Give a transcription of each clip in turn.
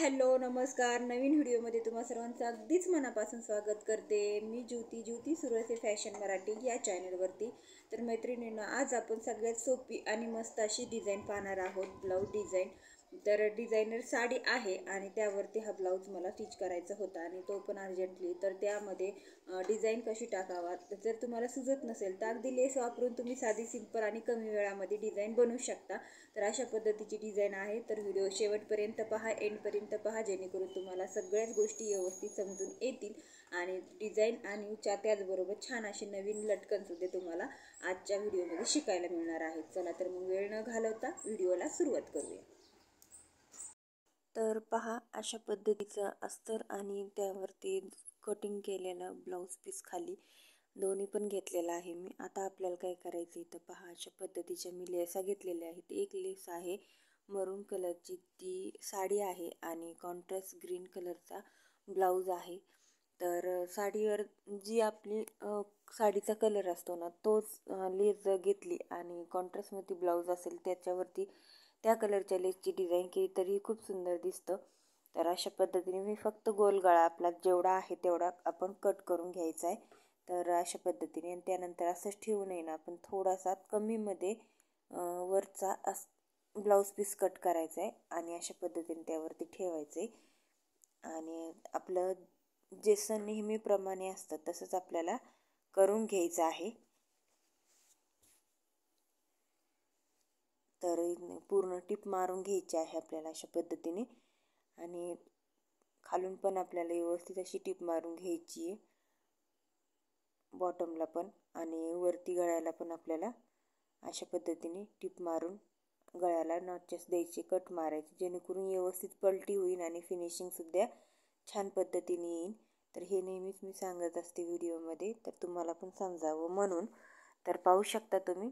Hello नमस्कार. नवीन व्हिडिओमध्ये तुम्हा सर्वांचं अगदीच मनापासून स्वागत करते. मी ज्योती सुरसे फॅशन मराठी या चॅनलवरती. तर मैत्रिणींनो, आज आपण सगळ्यात सोपी आणि मस्त अशी डिझाईन पाहणार आहोत, ब्लाऊज डिझाईन. तर डिझायनर साडी आहे आणि त्यावरती हा ब्लाऊज मला स्टिच करायचा होता आणि तो पण अर्जंटली. तर त्यामध्ये डिझाईन कशी टाकावा, जर तुम्हाला सुचत नसेल तर अगदी लेस वापरून तुम्ही साधी सिंपल आणि कमी वेळामध्ये डिझाईन बनवू शकता. तर अशा पद्धतीची डिझाईन आहे. तर व्हिडिओ शेवटपर्यंत पहा, एंडपर्यंत पहा, जेणेकरून तुम्हाला सगळ्याच गोष्टी व्यवस्थित समजून येतील आणि डिझाईन आणि त्याचबरोबर छान अशी नवीन लटकन सुद्धा तुम्हाला आजच्या व्हिडिओमध्ये शिकायला मिळणार आहेत. चला तर मग वेळ न घालवता व्हिडिओला सुरुवात करूया. तर पहा, अशा पद्धतीचं अस्तर आणि त्यावरती कटिंग केलेलं ब्लाऊज पीस खाली दोन्ही पण घेतलेला आहे मी. आता आपल्याला काय करायचं आहे तर पहा, अशा पद्धतीच्या मी लेसा घेतलेल्या आहेत. एक लेस आहे मरून कलरची, ती साडी आहे आणि कॉन्ट्रास्ट ग्रीन कलरचा ब्लाऊज आहे. तर साडीवर जी आपली साडीचा कलर असतो ना, तोच लेस घेतली आणि कॉन्ट्रास्टमध्ये ब्लाऊज असेल त्याच्यावरती त्या कलरच्या लेसची डिझाईन केली तरी खूप सुंदर दिसतं. तर अशा पद्धतीने मी फक्त गोल गळा आपला जेवढा आहे तेवढा आपण कट करून घ्यायचा आहे. तर अशा पद्धतीने आणि त्यानंतर असंच ठेवू नये ना, आपण थोडासा कमीमध्ये वरचा ब्लाऊज पीस कट करायचा आहे आणि अशा पद्धतीने त्यावरती ठेवायचं आहे. आणि आपलं जसं नेहमीप्रमाणे असतं तसंच आपल्याला करून घ्यायचं आहे. तर पूर्ण टिप मारून घ्यायची आहे आपल्याला अशा पद्धतीने आणि खालून पण आपल्याला व्यवस्थित अशी टिप मारून घ्यायची आहे, बॉटमला पण आणि वरती गळ्याला पण आपल्याला अशा पद्धतीने टिप मारून गळ्याला नॉचेस द्यायचे, कट मारायचे, जेणेकरून व्यवस्थित पलटी होईल आणि फिनिशिंगसुद्धा छान पद्धतीने येईल. तर हे नेहमीच मी सांगत असते व्हिडिओमध्ये, तर तुम्हाला पण समजावं म्हणून. तर पाहू शकता तुम्ही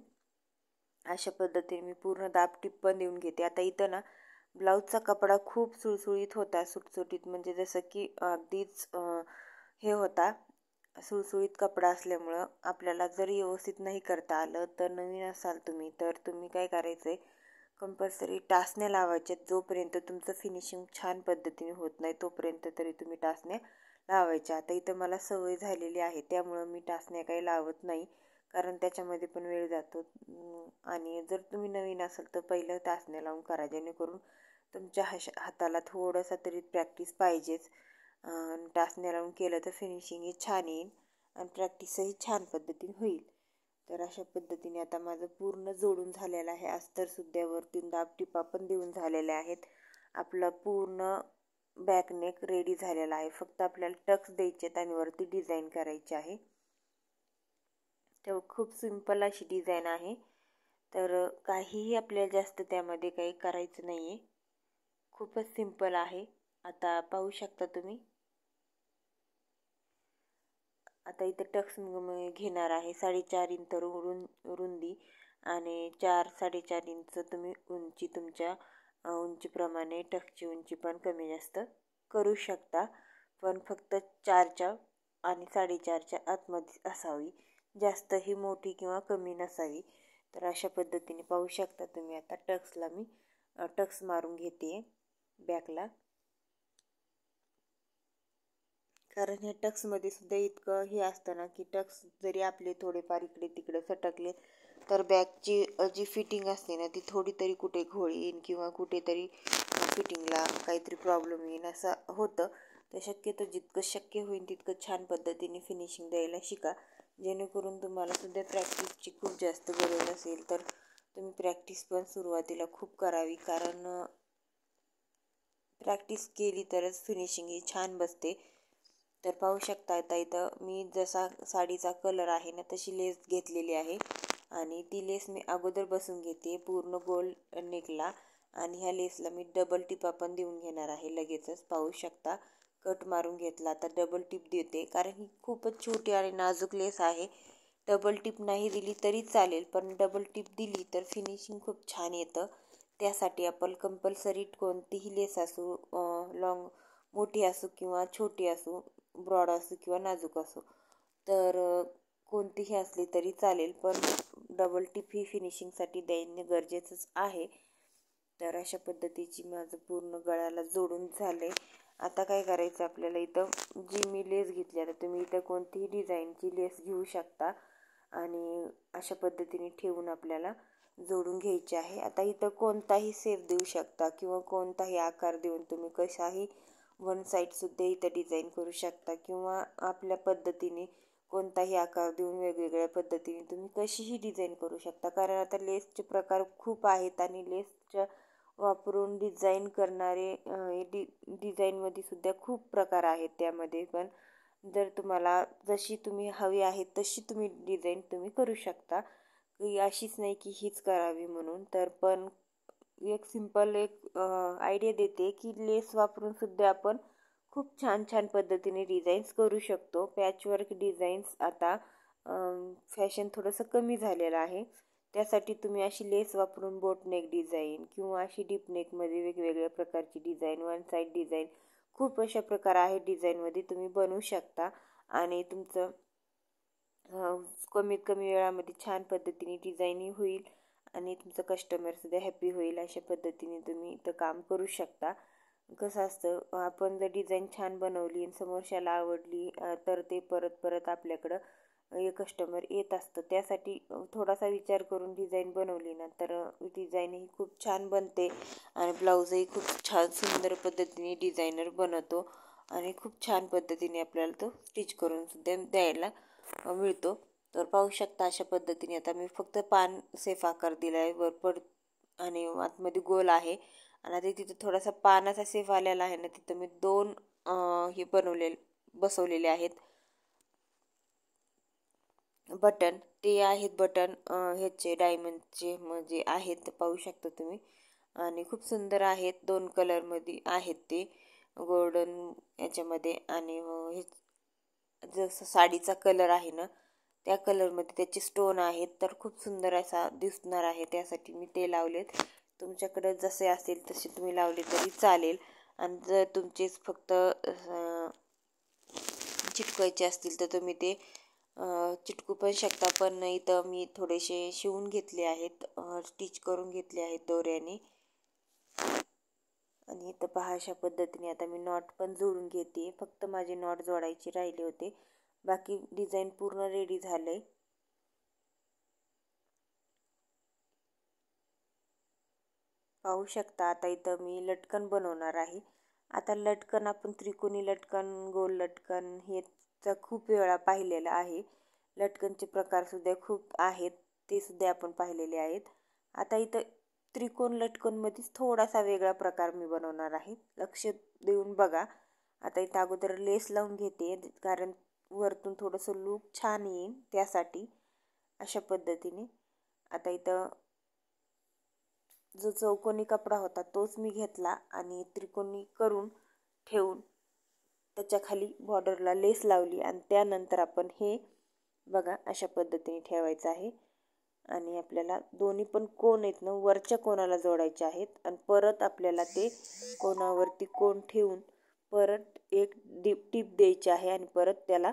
अशा पद्धतीने मी पूर्ण दाब टिप पण देऊन घेते. आता इथं ना ब्लाऊजचा कपडा खूप सुळसुळीत होता, सुटसुटीत, म्हणजे जसं की अगदीच हे होता, सुळसुळीत कपडा असल्यामुळं आपल्याला जर व्यवस्थित नाही करता आलं तर नवीन असाल तुम्ही तर तुम्ही काय करायचं आहे, कंपल्सरी टाचण्या लावायच्या. जोपर्यंत तुमचं फिनिशिंग छान पद्धतीने होत नाही तोपर्यंत तरी तुम्ही टाचण्या लावायच्या. आता इथं मला सवय झालेली आहे त्यामुळं मी टाचण्या काही लावत नाही, कारण त्याच्यामध्ये पण वेळ जातो. आणि जर तुम्ही नवीन असाल तर पहिलं टाचण्या लावून करा, जेणेकरून तुमच्या हाताला थोडासा तरी प्रॅक्टिस पाहिजेच. टाचण्या लावून केलं तर फिनिशिंग ही छान येईल आणि प्रॅक्टिसही छान पद्धतीने होईल. तर अशा पद्धतीने आता माझं पूर्ण जोडून झालेलं आहे. अस्तरसुद्धा वरती दाब टिपा पण देऊन झालेल्या आहेत. आपलं पूर्ण बॅकनेक रेडी झालेला आहे. फक्त आपल्याला टक्स द्यायचे आहेत आणि वरती डिझाईन करायची आहे. तर खूप सिंपल अशी डिझाईन आहे. तर काहीही आपल्याला जास्त त्यामध्ये काही करायचं नाही आहे, खूपच सिंपल आहे. आता पाहू शकता तुम्ही. आता इथे टक्स घेणार आहे 4.5 इंच रुंदी आणि 4-4.5 इंच तुम्ही उंची, तुमच्या उंचीप्रमाणे टक्सची उंची पण कमी जास्त करू शकता, पण फक्त 4च्या आणि 4.5च्या आतमध्ये असावी, जास्तही मोठी किंवा कमी नसावी. तर अशा पद्धतीने पाहू शकता तुम्ही. आता टक्सला मी टक्स मारून घेते बॅकला, कारण ह्या टक्समध्ये सुद्धा इतकं हे असतं ना की टक्स जरी आपले थोडेफार इकडे तिकडे सटकले तर बॅकची जी फिटिंग असते ना ती थोडी तरी कुठे घोळ येईल किंवा कुठेतरी फिटिंगला काहीतरी प्रॉब्लेम येईल असं होतं. तर शक्यतो जितकं शक्य होईल तितकं छान पद्धतीने फिनिशिंग द्यायला शिका, जेणेकरून तुम्हाला सुद्धा प्रॅक्टिसची खूप जास्त गरज असेल तर तुम्ही प्रॅक्टिस पण सुरुवातीला खूप करावी, कारण प्रॅक्टिस केली तरच फिनिशिंग ही छान बसते. तर पाहू शकता आता इथं मी जसा साडीचा कलर आहे ना तशी लेस घेतलेली आहे आणि ती लेस मी अगोदर बसून घेते पूर्ण गोल नेकला आणि ह्या लेसला मी डबल टिपा पण देऊन घेणार आहे लगेचच. पाहू शकता कट मारून घेतला, आता डबल टिप देते, कारण ही खूपच छोटी आणि नाजूक लेस आहे. डबल टिप नाही दिली तरी चालेल, पण डबल टिप दिली तर फिनिशिंग खूप छान येतं. त्यासाठी आपण कंपल्सरी कोणतीही लेस असो, मोठी असो किंवा छोटी असो, ब्रॉड असो किंवा नाजूक असो, तर कोणतीही असली तरी चालेल, पण डबल टिप ही फिनिशिंगसाठी देणे गरजेचंच आहे. तर अशा पद्धतीची माझं पूर्ण गळ्याला जोडून झाले. आता काय करायचं आपल्याला, इथं जी मी लेस घेतली, आता तुम्ही इथं कोणतीही डिझाईनची लेस घेऊ शकता आणि अशा पद्धतीने ठेवून आपल्याला जोडून घ्यायची आहे. आता इथं कोणताही शेप देऊ शकता किंवा कोणताही आकार देऊन तुम्ही कशाही वन साईडसुद्धा इथं डिझाईन करू शकता किंवा आपल्या पद्धतीने कोणताही आकार देऊन वेगवेगळ्या पद्धतीने तुम्ही कशीही डिझाईन करू शकता. कारण आता लेसचे प्रकार खूप आहेत आणि लेसच्या वापरून डिझाईन करणारे डिझाईनमध्ये सुद्धा खूप प्रकार आहेत. त्यामध्ये पण जर तुम्हाला जशी तुम्ही हवी आहे तशी तुम्ही डिझाईन तुम्ही करू शकता, की अशीच नाही की हीच करावी म्हणून. तर पण एक सिंपल एक आयडिया देते की लेस वापरून सुद्धा आपण खूप छान छान पद्धतीने डिझाईन्स करू शकतो. पॅचवर्क डिझाईन्स आता फॅशन थोडंसं कमी झालेलं आहे. त्यासाठी तुम्ही अशी लेस वापरून बोटनेक डिझाईन किंवा अशी डीपनेकमध्ये वेगवेगळ्या प्रकारची डिझाईन, वन साईड डिझाईन, खूप अशा प्रकार आहेत डिझाईनमध्ये तुम्ही बनवू शकता आणि तुमचं कमीत कमी वेळामध्ये छान पद्धतीने डिझाईनही होईल आणि तुमचं कस्टमरसुद्धा हॅपी होईल. अशा पद्धतीने तुम्ही इथं काम करू शकता. कसं असतं, आपण जर डिझाईन छान बनवली आणि समोरच्याला आवडली तर ते परत परत आपल्याकडं कस्टमर येत असतं. त्यासाठी थोडासा विचार करून डिझाईन बनवली ना तर डिझाईनही खूप छान बनते आणि ब्लाऊजही खूप छान सुंदर पद्धतीने डिझायनर बनवतो आणि खूप छान पद्धतीने आपल्याला तो स्टिच करून सुद्धा द्यायला मिळतो. तर पाहू शकता अशा पद्धतीने आता मी फक्त पान सेफ आकार दिला आहे वरपड आणि आतमध्ये गोल आहे आणि आता तिथं थोडासा पानाचा सेफ आलेला आहे ना, तिथं मी 2 हे बसवलेले आहेत बटन. ते आहेत बटन ह्याचे डायमंडचे म्हणजे आहेत, पाहू शकता तुम्ही आणि खूप सुंदर आहेत. 2 कलरमध्ये आहेत ते, गोल्डन याच्यामध्ये आणि हे जसं साडीचा कलर आहे ना त्या कलरमध्ये त्याचे स्टोन आहेत. तर खूप सुंदर असा दिसणार आहे, त्यासाठी मी ते लावलेत. तुमच्याकडे जसे असेल तसे तुम्ही लावले तरी चालेल आणि जर तुमचेच फक्त चिटकवायचे असतील तर तुम्ही ते चिटकू पण शकता. पण इथं मी थोडेसे शिवून घेतले आहेत, स्टिच करून घेतले आहेत दोऱ्याने आणि इथं पहा अशा पद्धतीने आता मी नॉट पण जोडून घेते. फक्त माझे नॉट जोडायचे राहिले होते, बाकी डिझाईन पूर्ण रेडी झाले. पाहू शकता आता इथं मी लटकन बनवणार आहे. आता लटकन आपण त्रिकोणी लटकन, गोल लटकन हे तर खूप वेळा पाहिलेलं आहे. लटकनचे प्रकारसुद्धा खूप आहेत, ते सुद्धा आपण पाहिलेले आहेत. आता इथं त्रिकोण लटकनमध्येच थोडासा वेगळा प्रकार मी बनवणार आहे, लक्ष देऊन बघा. आता इथं अगोदर लेस लावून घेते कारण वरतून थोडंसं लूक छान येईल त्यासाठी. अशा पद्धतीने आता इथं जो चौकोनी कपडा होता तोच मी घेतला आणि त्रिकोणी करून ठेवून त्याच्याखाली बॉर्डरला लेस लावली आणि त्यानंतर आपण हे बघा अशा पद्धतीने ठेवायचं आहे आणि आपल्याला दोन्ही पण कोण आहेत ना वरच्या कोणाला जोडायचे आहेत आणि परत आपल्याला ते कोणावरती कोण ठेवून परत एक टीप द्यायची आहे आणि परत त्याला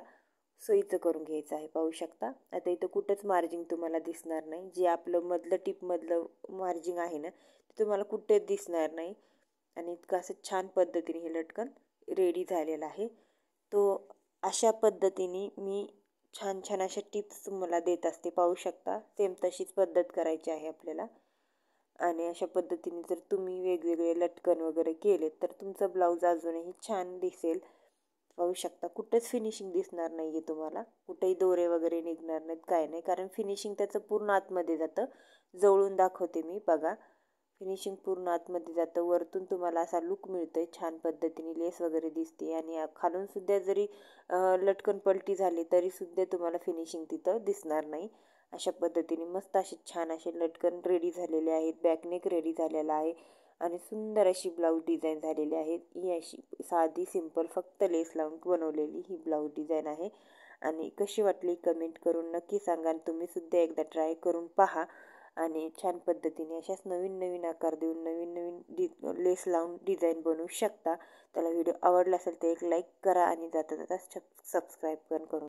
सोयीचं करून घ्यायचं आहे. पाहू शकता आता इथं कुठंच मार्जिंग तुम्हाला दिसणार नाही. जे आपलं मधलं टीपमधलं मार्जिंग आहे ना ते तुम्हाला कुठेच दिसणार नाही आणि इतकं असं छान पद्धतीने हे लटकन रेडी झालेलं आहे. तो अशा पद्धतीने मी छान छान अशा टिप्स तुम्हाला देत असते. पाहू शकता सेम तशीच पद्धत करायची आहे आपल्याला आणि अशा पद्धतीने जर तुम्ही वेगवेगळे लटकन वगैरे केले तर तुमचं ब्लाऊज अजूनही छान दिसेल. पाहू शकता कुठेच फिनिशिंग दिसणार नाही आहे तुम्हाला, कुठेही दोरे वगैरे निघणार नाहीत, काय नाही, कारण फिनिशिंग त्याचं पूर्ण आतमध्ये जातं. जवळून दाखवते मी बघा, फिनिशिंग पूर्ण आतमध्ये जातं. वरतून तुम्हाला असा लुक मिळतो आहे, छान पद्धतीने लेस वगैरे दिसते आणि खालूनसुद्धा जरी लटकन पलटी झाली तरीसुद्धा तुम्हाला फिनिशिंग तिथं दिसणार नाही. अशा पद्धतीने मस्त असे छान असे लटकन रेडी झालेले आहेत. बॅकनेक रेडी झालेला आहे आणि सुंदर अशी ब्लाऊज डिझाईन झालेली आहे. ही अशी साधी सिंपल फक्त लेस लावून बनवलेली ही ब्लाऊज डिझाईन आहे आणि कशी वाटली कमेंट करून नक्की सांगा. तुम्हीसुद्धा एकदा ट्राय करून पहा आणि छान पद्धतीने अशाच नवीन नवीन आकार देऊन नवीन नवीन लेस लावून डिझाईन बनवू शकता. त्याला व्हिडिओ आवडला असेल तर एक लाईक करा आणि जाता जाता सबस्क्राईब पण करून